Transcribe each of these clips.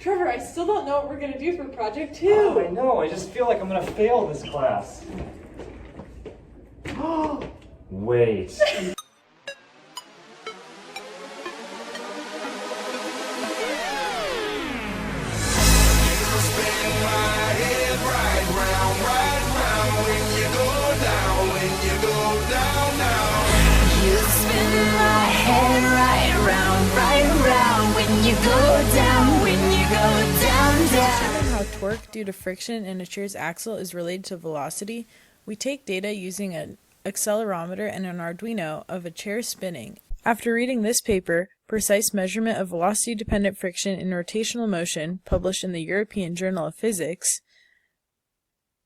Trevor, I still don't know what we're gonna do for project 2. Oh, I know. I just feel like I'm gonna fail this class. Wait. How torque due to friction in a chair's axle is related to velocity, we take data using an accelerometer and an Arduino of a chair spinning. After reading this paper, Precise Measurement of Velocity-Dependent Friction in Rotational Motion, published in the European Journal of Physics,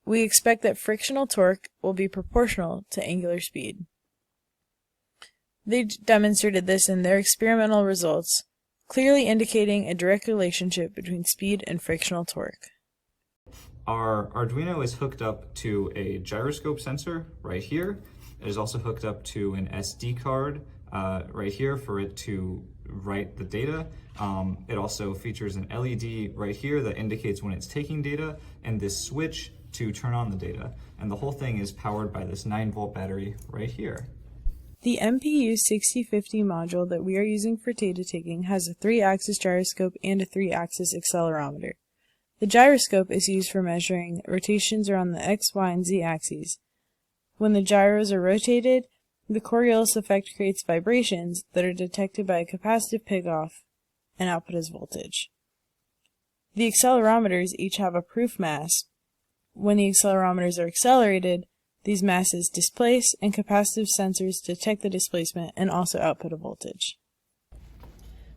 we expect that frictional torque will be proportional to angular speed. They demonstrated this in their experimental results, clearly indicating a direct relationship between speed and frictional torque. Our Arduino is hooked up to a gyroscope sensor right here. It is also hooked up to an SD card right here for it to write the data. It also features an LED right here that indicates when it's taking data, and this switch to turn on the data. And the whole thing is powered by this 9-volt battery right here. The MPU 6050 module that we are using for data taking has a 3-axis gyroscope and a 3-axis accelerometer. The gyroscope is used for measuring rotations around the X, Y, and Z axes. When the gyros are rotated, the Coriolis effect creates vibrations that are detected by a capacitive pig-off and output as voltage. The accelerometers each have a proof mass. When the accelerometers are accelerated, these masses displace, and capacitive sensors detect the displacement and also output a voltage.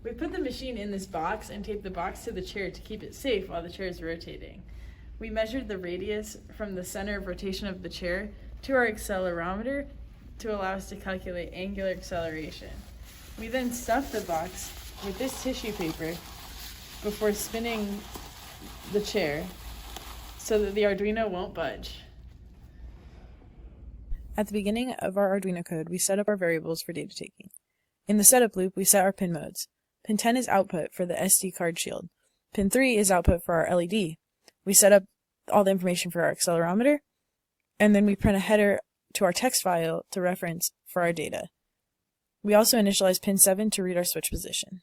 We put the machine in this box and taped the box to the chair to keep it safe while the chair is rotating. We measured the radius from the center of rotation of the chair to our accelerometer to allow us to calculate angular acceleration. We then stuffed the box with this tissue paper before spinning the chair so that the Arduino won't budge. At the beginning of our Arduino code, we set up our variables for data taking. In the setup loop, we set our pin modes. Pin 10 is output for the SD card shield. Pin 3 is output for our LED. We set up all the information for our accelerometer, and then we print a header to our text file to reference for our data. We also initialize pin 7 to read our switch position.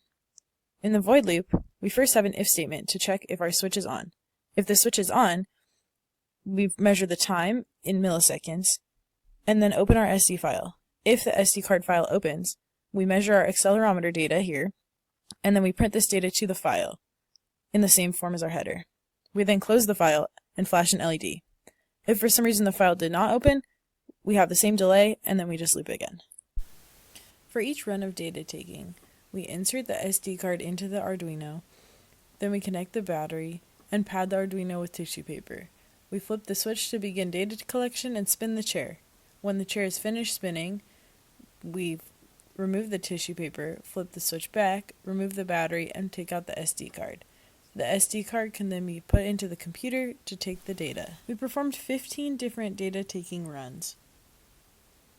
In the void loop, we first have an if statement to check if our switch is on. If the switch is on, we measure the time in milliseconds, and then open our SD file. If the SD card file opens, we measure our accelerometer data here, and then we print this data to the file in the same form as our header. We then close the file and flash an LED. If for some reason the file did not open, we have the same delay, and then we just loop again. For each run of data taking, we insert the SD card into the Arduino, then we connect the battery and pad the Arduino with tissue paper. We flip the switch to begin data collection and spin the chair. When the chair is finished spinning, we remove the tissue paper, flip the switch back, remove the battery, and take out the SD card. The SD card can then be put into the computer to take the data. We performed 15 different data taking runs.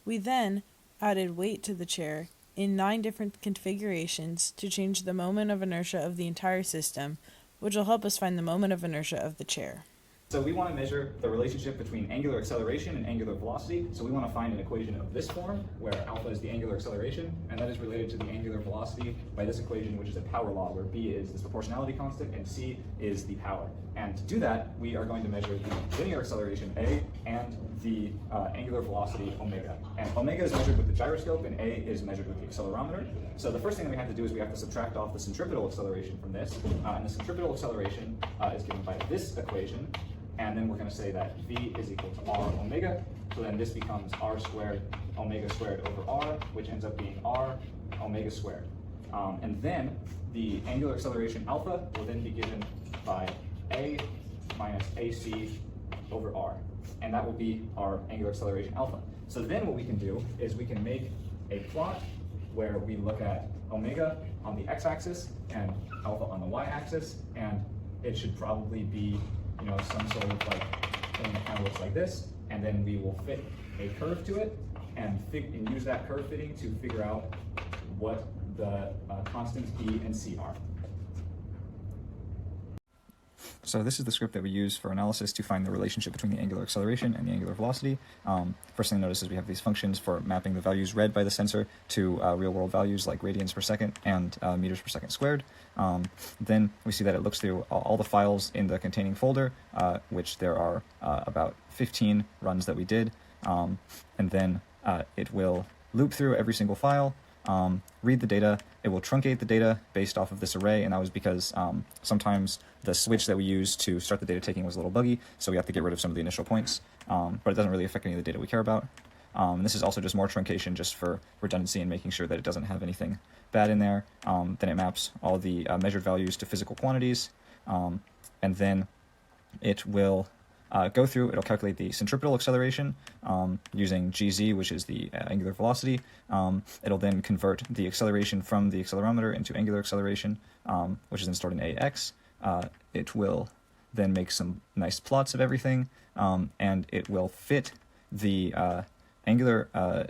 We then added weight to the chair in 9 different configurations to change the moment of inertia of the entire system, which will help us find the moment of inertia of the chair. So we want to measure the relationship between angular acceleration and angular velocity. So we want to find an equation of this form, where alpha is the angular acceleration, and that is related to the angular velocity by this equation, which is a power law, where B is this proportionality constant and C is the power. And to do that, we are going to measure the linear acceleration A and the angular velocity omega. And omega is measured with the gyroscope, and A is measured with the accelerometer. So the first thing that we have to do is we have to subtract off the centripetal acceleration from this. And the centripetal acceleration is given by this equation. And then we're going to say that V is equal to R omega. So then this becomes R squared omega squared over R, which ends up being R omega squared. And then the angular acceleration alpha will then be given by A minus AC over R. And that will be our angular acceleration alpha. So then what we can do is we can make a plot where we look at omega on the x-axis and alpha on the y-axis, and it should probably be some sort of thing that kind of looks like this, and then we will fit a curve to it and use that curve fitting to figure out what the constants B and C are. So this is the script that we use for analysis to find the relationship between the angular acceleration and the angular velocity. First thing to notice is we have these functions for mapping the values read by the sensor to real-world values like radians per second and meters per second squared. Then we see that it looks through all the files in the containing folder, which there are about 15 runs that we did, and then it will loop through every single file, read the data. It will truncate the data based off of this array, and that was because sometimes the switch that we used to start the data taking was a little buggy, so we have to get rid of some of the initial points, but it doesn't really affect any of the data we care about. And this is also just more truncation just for redundancy and making sure that it doesn't have anything bad in there. Then it maps all the measured values to physical quantities, and then it will go through, it'll calculate the centripetal acceleration using gz, which is the angular velocity. It'll then convert the acceleration from the accelerometer into angular acceleration, which is then stored in AX. It will then make some nice plots of everything, and it will fit the angular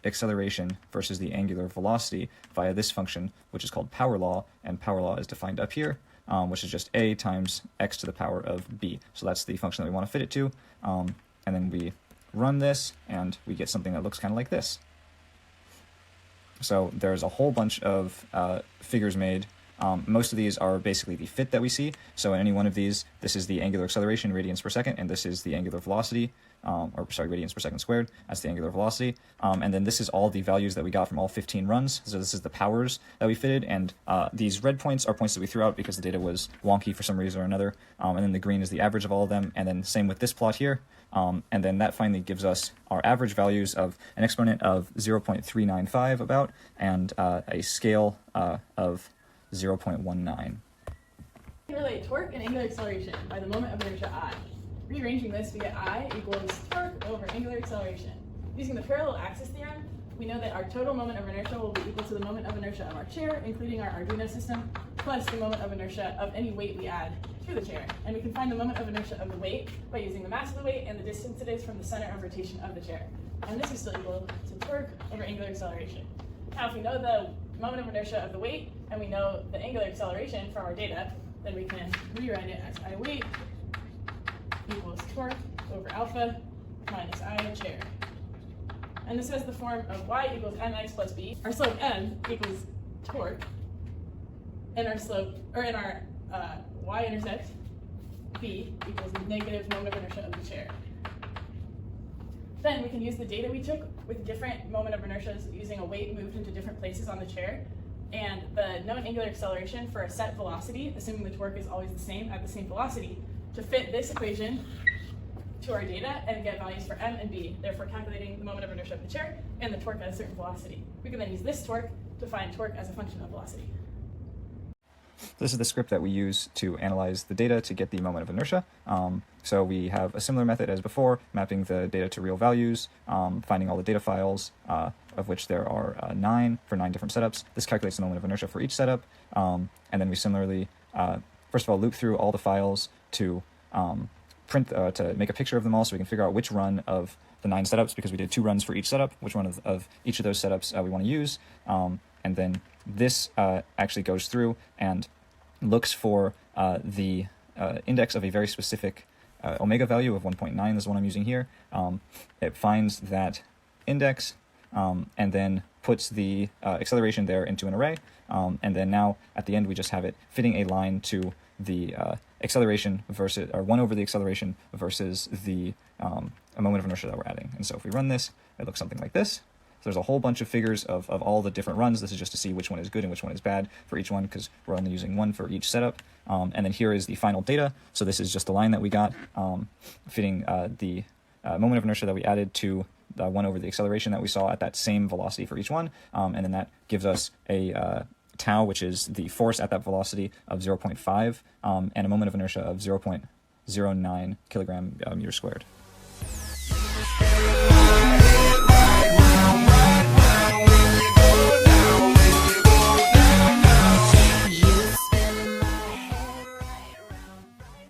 acceleration versus the angular velocity via this function, which is called power law, and power law is defined up here, which is just a times x to the power of b. So that's the function that we want to fit it to, and then we run this, and we get something that looks kind of like this. So there's a whole bunch of figures made. Most of these are basically the fit that we see. So in any one of these, this is the angular acceleration, radians per second, and this is the angular velocity, radians per second squared. That's the angular velocity. And then this is all the values that we got from all 15 runs. So this is the powers that we fitted, and these red points are points that we threw out because the data was wonky for some reason or another. And then the green is the average of all of them, and then same with this plot here. And then that finally gives us our average values of an exponent of 0.395 about, and a scale of 0.19. We can relate torque and angular acceleration by the moment of inertia I. Rearranging this, we get I equals torque over angular acceleration. Using the parallel axis theorem, we know that our total moment of inertia will be equal to the moment of inertia of our chair, including our Arduino system, plus the moment of inertia of any weight we add to the chair. And we can find the moment of inertia of the weight by using the mass of the weight and the distance it is from the center of rotation of the chair. And this is still equal to torque over angular acceleration. Now, if we know the moment of inertia of the weight, and we know the angular acceleration from our data, then we can rewrite it as I weight equals torque over alpha minus I chair. And this has the form of y equals mx plus b. Our slope m equals torque, and our slope, or in our y-intercept, b equals negative moment of inertia of the chair. Then we can use the data we took with different moment of inertias using a weight moved into different places on the chair, and the known angular acceleration for a set velocity, assuming the torque is always the same at the same velocity, to fit this equation to our data and get values for m and b, therefore calculating the moment of inertia of the chair and the torque at a certain velocity. We can then use this torque to find torque as a function of velocity. This is the script that we use to analyze the data to get the moment of inertia. So we have a similar method as before, mapping the data to real values, finding all the data files, of which there are 9 for 9 different setups. This calculates the moment of inertia for each setup. And then we similarly, first of all, loop through all the files to to make a picture of them all so we can figure out which run of the 9 setups, because we did 2 runs for each setup, which one of each of those setups we want to use. And then this actually goes through and looks for the index of a very specific omega value of 1.9. This is what I'm using here. It finds that index and then puts the acceleration there into an array. And then now at the end we just have it fitting a line to the acceleration versus, or 1 over the acceleration versus the a moment of inertia that we're adding. And so if we run this, it looks something like this. So there's a whole bunch of figures of all the different runs. This is just to see which one is good and which one is bad for each one, because we're only using 1 for each setup. And then here is the final data. So this is just the line that we got, fitting the moment of inertia that we added to 1 over the acceleration that we saw at that same velocity for each one. And then that gives us a tau, which is the force at that velocity of 0.5, and a moment of inertia of 0.09 kilogram meter squared.